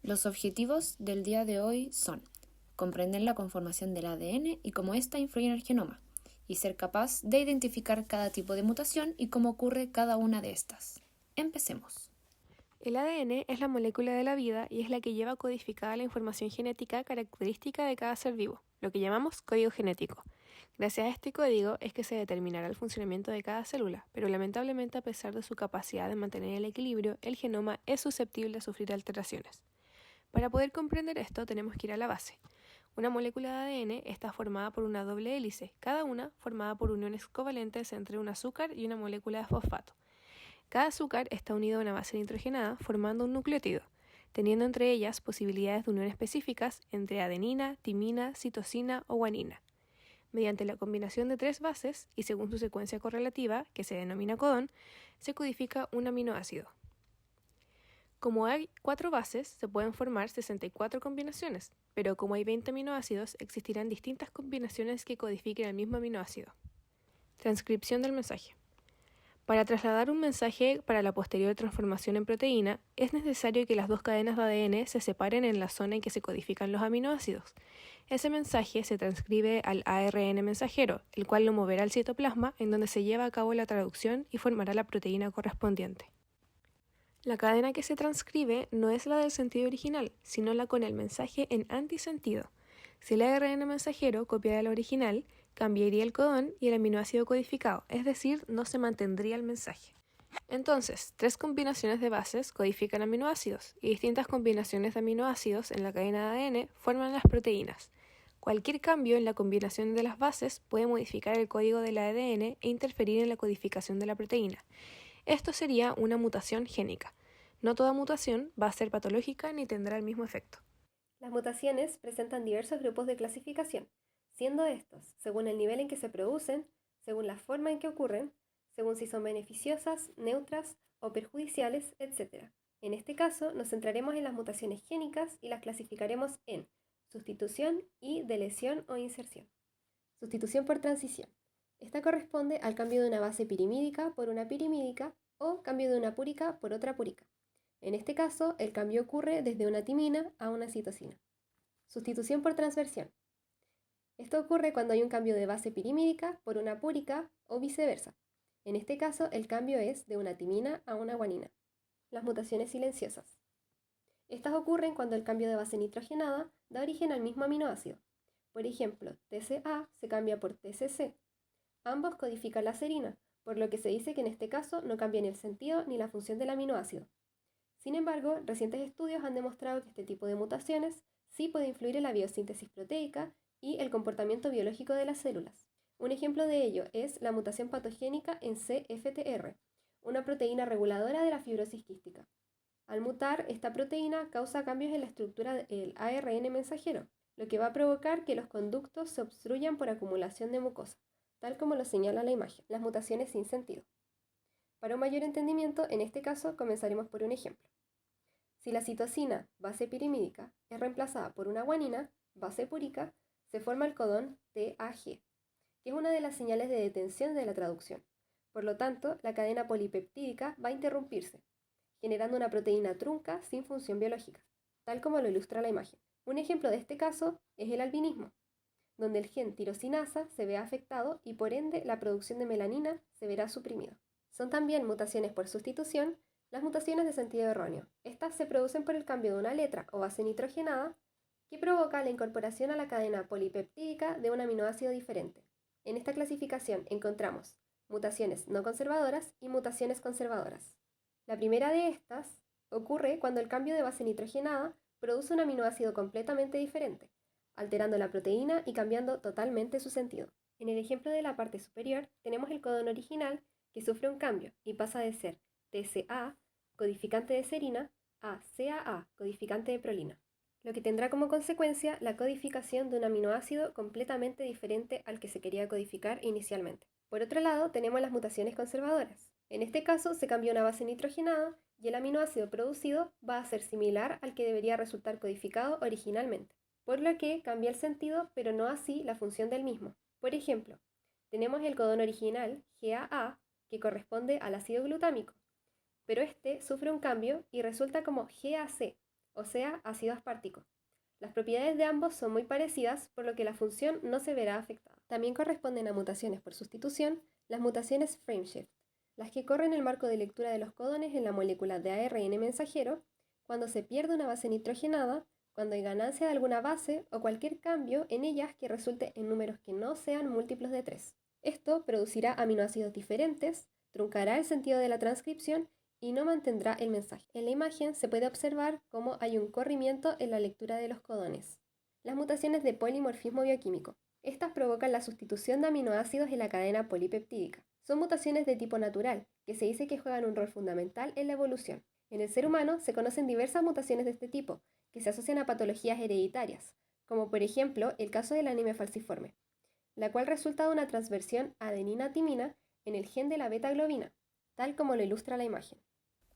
Los objetivos del día de hoy son comprender la conformación del ADN y cómo ésta influye en el genoma, y ser capaz de identificar cada tipo de mutación y cómo ocurre cada una de estas. Empecemos. El ADN es la molécula de la vida y es la que lleva codificada la información genética característica de cada ser vivo, lo que llamamos código genético. Gracias a este código es que se determinará el funcionamiento de cada célula, pero lamentablemente a pesar de su capacidad de mantener el equilibrio, el genoma es susceptible a sufrir alteraciones. Para poder comprender esto tenemos que ir a la base. Una molécula de ADN está formada por una doble hélice, cada una formada por uniones covalentes entre un azúcar y una molécula de fosfato. Cada azúcar está unido a una base nitrogenada formando un nucleótido, teniendo entre ellas posibilidades de unión específicas entre adenina, timina, citosina o guanina. Mediante la combinación de tres bases, y según su secuencia correlativa, que se denomina codón, se codifica un aminoácido. Como hay 4 bases, se pueden formar 64 combinaciones, pero como hay 20 aminoácidos, existirán distintas combinaciones que codifiquen el mismo aminoácido. Transcripción del mensaje. Para trasladar un mensaje para la posterior transformación en proteína, es necesario que las dos cadenas de ADN se separen en la zona en que se codifican los aminoácidos. Ese mensaje se transcribe al ARN mensajero, el cual lo moverá al citoplasma, en donde se lleva a cabo la traducción y formará la proteína correspondiente. La cadena que se transcribe no es la del sentido original, sino la con el mensaje en antisentido. Si el ARN mensajero copiara el original, cambiaría el codón y el aminoácido codificado, es decir, no se mantendría el mensaje. Entonces, 3 combinaciones de bases codifican aminoácidos y distintas combinaciones de aminoácidos en la cadena de ADN forman las proteínas. Cualquier cambio en la combinación de las bases puede modificar el código del ADN e interferir en la codificación de la proteína. Esto sería una mutación génica. No toda mutación va a ser patológica ni tendrá el mismo efecto. Las mutaciones presentan diversos grupos de clasificación, siendo estos, según el nivel en que se producen, según la forma en que ocurren, según si son beneficiosas, neutras o perjudiciales, etc. En este caso, nos centraremos en las mutaciones génicas y las clasificaremos en sustitución y deleción o inserción. Sustitución por transición. Esta corresponde al cambio de una base pirimídica por una pirimídica o cambio de una púrica por otra púrica. En este caso, el cambio ocurre desde una timina a una citosina. Sustitución por transversión. Esto ocurre cuando hay un cambio de base pirimídica por una púrica o viceversa. En este caso, el cambio es de una timina a una guanina. Las mutaciones silenciosas. Estas ocurren cuando el cambio de base nitrogenada da origen al mismo aminoácido. Por ejemplo, TCA se cambia por TCC. Ambos codifican la serina, por lo que se dice que en este caso no cambia ni el sentido ni la función del aminoácido. Sin embargo, recientes estudios han demostrado que este tipo de mutaciones sí puede influir en la biosíntesis proteica y el comportamiento biológico de las células. Un ejemplo de ello es la mutación patogénica en CFTR, una proteína reguladora de la fibrosis quística. Al mutar, esta proteína causa cambios en la estructura del ARN mensajero, lo que va a provocar que los conductos se obstruyan por acumulación de mucosa, tal como lo señala la imagen, las mutaciones sin sentido. Para un mayor entendimiento, en este caso comenzaremos por un ejemplo. Si la citosina, base pirimídica, es reemplazada por una guanina, base púrica, se forma el codón TAG, que es una de las señales de detención de la traducción. Por lo tanto, la cadena polipeptídica va a interrumpirse, generando una proteína trunca sin función biológica, tal como lo ilustra la imagen. Un ejemplo de este caso es el albinismo, donde el gen tirosinasa se ve afectado y por ende la producción de melanina se verá suprimida. Son también mutaciones por sustitución las mutaciones de sentido erróneo. Estas se producen por el cambio de una letra o base nitrogenada que provoca la incorporación a la cadena polipeptídica de un aminoácido diferente. En esta clasificación encontramos mutaciones no conservadoras y mutaciones conservadoras. La primera de estas ocurre cuando el cambio de base nitrogenada produce un aminoácido completamente diferente, alterando la proteína y cambiando totalmente su sentido. En el ejemplo de la parte superior tenemos el codón original que sufre un cambio y pasa de ser TCA, codificante de serina, a CAA, codificante de prolina, lo que tendrá como consecuencia la codificación de un aminoácido completamente diferente al que se quería codificar inicialmente. Por otro lado, tenemos las mutaciones conservadoras. En este caso, se cambió una base nitrogenada y el aminoácido producido va a ser similar al que debería resultar codificado originalmente, por lo que cambia el sentido, pero no así la función del mismo. Por ejemplo, tenemos el codón original, GAA, que corresponde al ácido glutámico, pero este sufre un cambio y resulta como GAC, o sea, ácido aspartico. Las propiedades de ambos son muy parecidas, por lo que la función no se verá afectada. También corresponden a mutaciones por sustitución las mutaciones frameshift, las que corren el marco de lectura de los codones en la molécula de ARN mensajero cuando se pierde una base nitrogenada, cuando hay ganancia de alguna base o cualquier cambio en ellas que resulte en números que no sean múltiplos de 3. Esto producirá aminoácidos diferentes, truncará el sentido de la transcripción y no mantendrá el mensaje. En la imagen se puede observar cómo hay un corrimiento en la lectura de los codones. Las mutaciones de polimorfismo bioquímico. Estas provocan la sustitución de aminoácidos en la cadena polipeptídica. Son mutaciones de tipo natural, que se dice que juegan un rol fundamental en la evolución. En el ser humano se conocen diversas mutaciones de este tipo, que se asocian a patologías hereditarias, como por ejemplo el caso de la anemia falciforme, la cual resulta de una transversión adenina-timina en el gen de la beta-globina, tal como lo ilustra la imagen.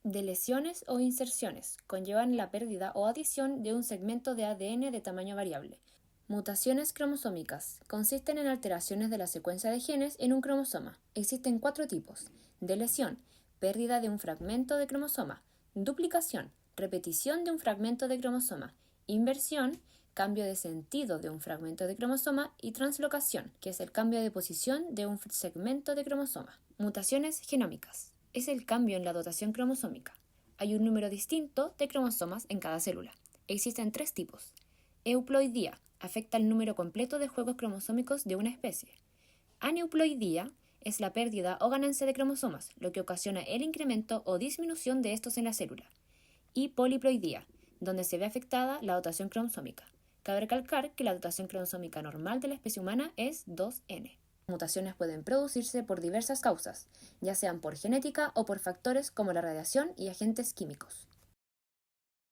Deleciones o inserciones conllevan la pérdida o adición de un segmento de ADN de tamaño variable. Mutaciones cromosómicas consisten en alteraciones de la secuencia de genes en un cromosoma. Existen 4 tipos: deleción, pérdida de un fragmento de cromosoma; duplicación, repetición de un fragmento de cromosoma; inversión, cambio de sentido de un fragmento de cromosoma; y translocación, que es el cambio de posición de un segmento de cromosoma. Mutaciones genómicas. Es el cambio en la dotación cromosómica. Hay un número distinto de cromosomas en cada célula. Existen 3 tipos. Euploidía, afecta el número completo de juegos cromosómicos de una especie. Aneuploidía es la pérdida o ganancia de cromosomas, lo que ocasiona el incremento o disminución de estos en la célula. Y poliploidía, donde se ve afectada la dotación cromosómica. Cabe recalcar que la dotación cromosómica normal de la especie humana es 2n. Mutaciones pueden producirse por diversas causas, ya sean por genética o por factores como la radiación y agentes químicos.